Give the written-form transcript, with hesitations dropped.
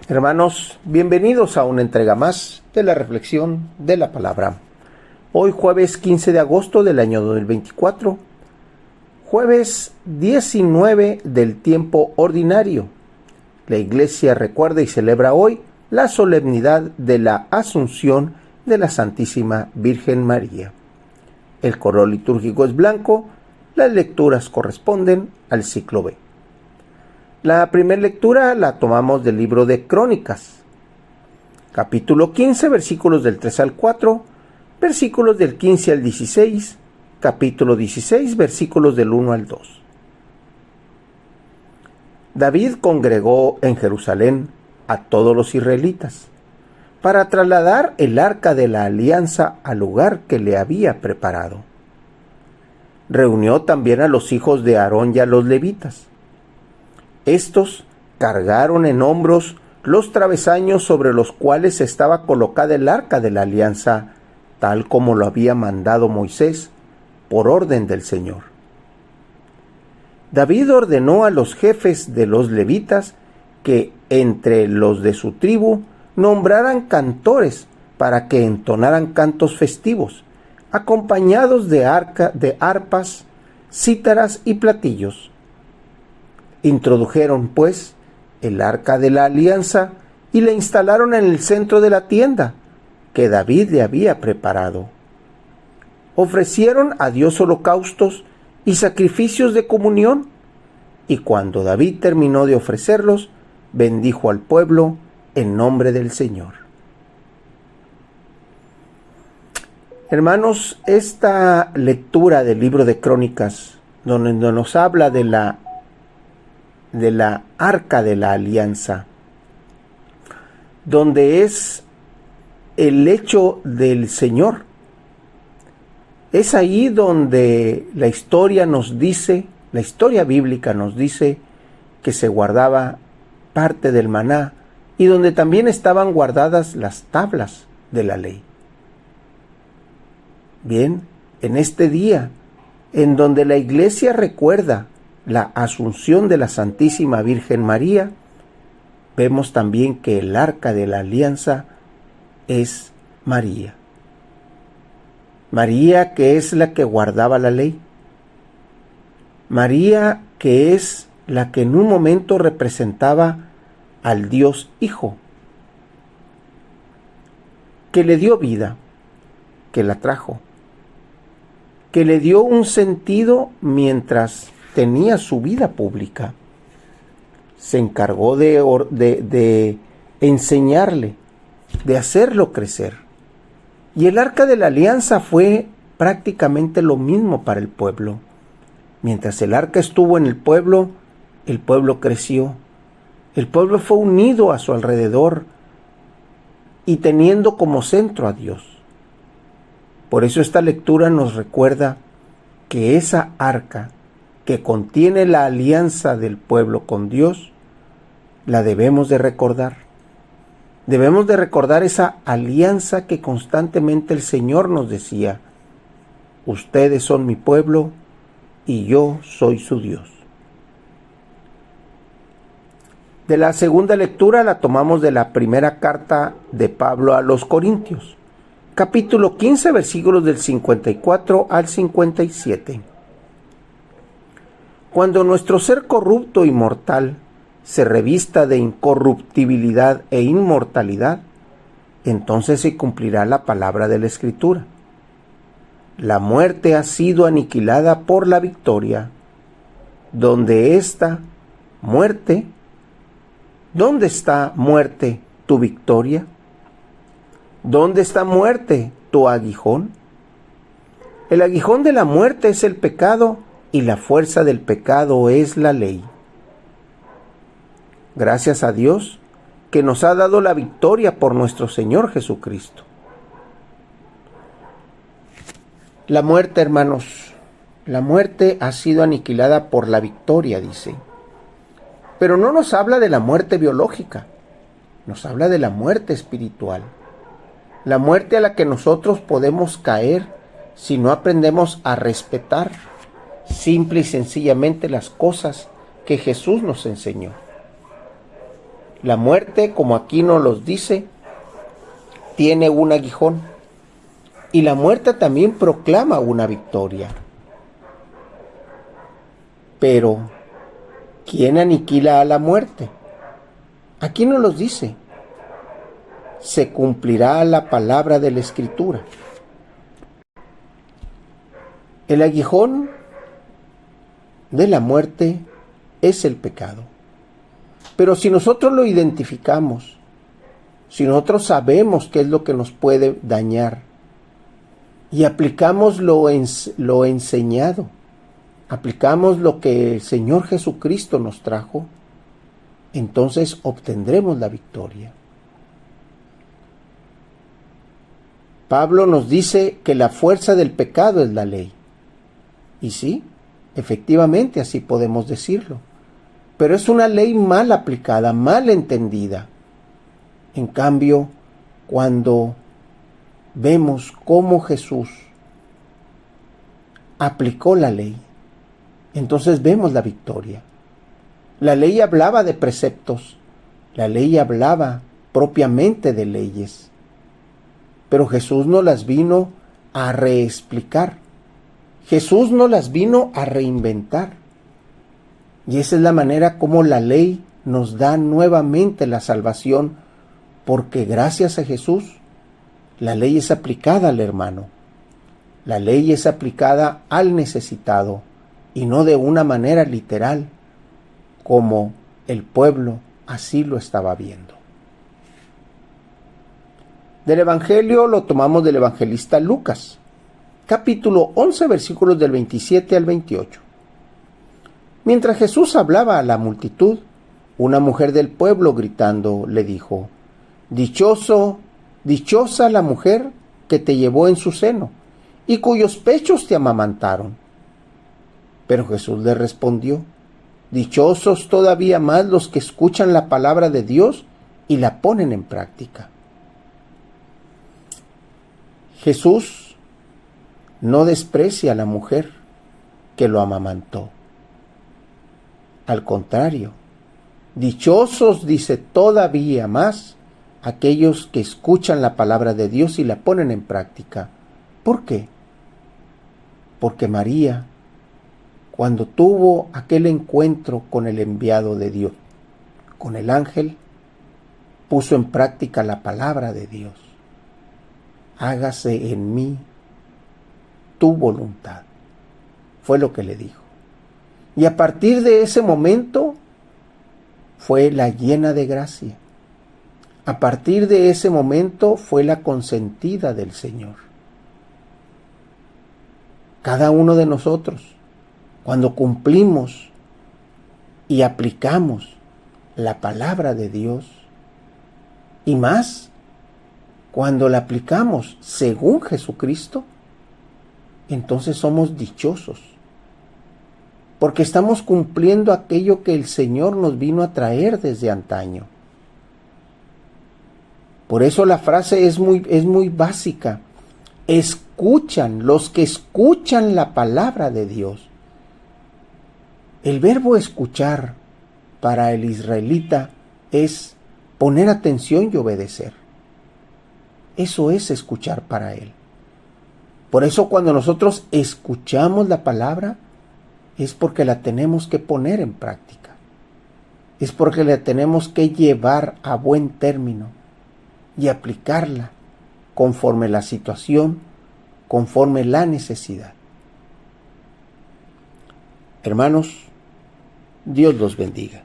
Hermanos, bienvenidos a una entrega más de la reflexión de la palabra. Hoy jueves 15 de agosto del año 2024, jueves 19 del tiempo ordinario. La Iglesia recuerda y celebra hoy la solemnidad de la Asunción de la Santísima Virgen María. El color litúrgico es blanco, las lecturas corresponden al ciclo B. La primera lectura la tomamos del libro de Crónicas, capítulo 15, versículos del 3 al 4, versículos del 15 al 16, capítulo 16, versículos del 1 al 2. David congregó en Jerusalén a todos los israelitas para trasladar el arca de la alianza al lugar que le había preparado. Reunió también a los hijos de Aarón y a los levitas. Estos cargaron en hombros los travesaños sobre los cuales estaba colocada el arca de la alianza, tal como lo había mandado Moisés, por orden del Señor. David ordenó a los jefes de los levitas que entre los de su tribu nombraran cantores para que entonaran cantos festivos, acompañados de arpas, cítaras y platillos. Introdujeron, pues, el arca de la alianza y la instalaron en el centro de la tienda que David le había preparado. Ofrecieron a Dios holocaustos y sacrificios de comunión, y cuando David terminó de ofrecerlos, bendijo al pueblo en nombre del Señor. Hermanos, esta lectura del libro de Crónicas, donde nos habla de la arca de la alianza, donde es el hecho del Señor. Es ahí donde la historia bíblica nos dice que se guardaba parte del maná y donde también estaban guardadas las tablas de la ley. Bien, en este día, en donde la Iglesia recuerda la Asunción de la Santísima Virgen María, vemos también que el arca de la alianza es María. María, que es la que guardaba la ley. María, que es la que en un momento representaba al Dios Hijo, que le dio vida, que la trajo, que le dio un sentido mientras tenía su vida pública. Se encargó de enseñarle, de hacerlo crecer. Y el arca de la alianza fue prácticamente lo mismo para el pueblo. Mientras el arca estuvo en el pueblo creció. El pueblo fue unido a su alrededor y teniendo como centro a Dios. Por eso esta lectura nos recuerda que esa arca que contiene la alianza del pueblo con Dios, la debemos de recordar. Debemos de recordar esa alianza que constantemente el Señor nos decía: ustedes son mi pueblo y yo soy su Dios. De la segunda lectura la tomamos de la primera carta de Pablo a los Corintios, capítulo 15, versículos del 54 al 57. Cuando nuestro ser corrupto y mortal se revista de incorruptibilidad e inmortalidad, entonces se cumplirá la palabra de la Escritura: la muerte ha sido aniquilada por la victoria. ¿Dónde está muerte, tu victoria? ¿Dónde está muerte, tu aguijón? El aguijón de la muerte es el pecado, y la fuerza del pecado es la ley. Gracias a Dios que nos ha dado la victoria por nuestro Señor Jesucristo. La muerte, hermanos, la muerte ha sido aniquilada por la victoria, dice. Pero no nos habla de la muerte biológica, nos habla de la muerte espiritual. La muerte a la que nosotros podemos caer si no aprendemos a respetar simple y sencillamente las cosas que Jesús nos enseñó. La muerte, como aquí nos los dice, tiene un aguijón. Y la muerte también proclama una victoria. Pero, ¿quién aniquila a la muerte? Aquí nos los dice. Se cumplirá la palabra de la Escritura. El aguijón de la muerte es el pecado. Pero si nosotros lo identificamos, si nosotros sabemos qué es lo que nos puede dañar y aplicamos lo enseñado, aplicamos lo que el Señor Jesucristo nos trajo, entonces obtendremos la victoria. Pablo nos dice que la fuerza del pecado es la ley. Y sí, efectivamente así podemos decirlo. Pero es una ley mal aplicada, mal entendida. En cambio, cuando vemos cómo Jesús aplicó la ley, entonces vemos la victoria. La ley hablaba de preceptos, la ley hablaba propiamente de leyes, pero Jesús no las vino a reexplicar. Jesús no las vino a reinventar. Y esa es la manera como la ley nos da nuevamente la salvación, porque gracias a Jesús la ley es aplicada al hermano. La ley es aplicada al necesitado y no de una manera literal, como el pueblo así lo estaba viendo. Del Evangelio lo tomamos del evangelista Lucas, capítulo 11, versículos del 27 al 28. Mientras Jesús hablaba a la multitud, una mujer del pueblo gritando le dijo: dichosa la mujer que te llevó en su seno y cuyos pechos te amamantaron. Pero Jesús le respondió: dichosos todavía más los que escuchan la palabra de Dios y la ponen en práctica. Jesús no desprecia a la mujer que lo amamantó. Al contrario, dichosos, dice, todavía más aquellos que escuchan la palabra de Dios y la ponen en práctica. ¿Por qué? Porque María, cuando tuvo aquel encuentro con el enviado de Dios, con el ángel, puso en práctica la palabra de Dios. Hágase en mí tu voluntad. Fue lo que le dijo. Y a partir de ese momento fue la llena de gracia. A partir de ese momento fue la consentida del Señor. Cada uno de nosotros, cuando cumplimos y aplicamos la palabra de Dios, y más cuando la aplicamos según Jesucristo, entonces somos dichosos, porque estamos cumpliendo aquello que el Señor nos vino a traer desde antaño. Por eso la frase es muy básica. Escuchan, los que escuchan la palabra de Dios. El verbo escuchar para el israelita es poner atención y obedecer. Eso es escuchar para él. Por eso cuando nosotros escuchamos la palabra, es porque la tenemos que poner en práctica. Es porque la tenemos que llevar a buen término y aplicarla conforme la situación, conforme la necesidad. Hermanos, Dios los bendiga.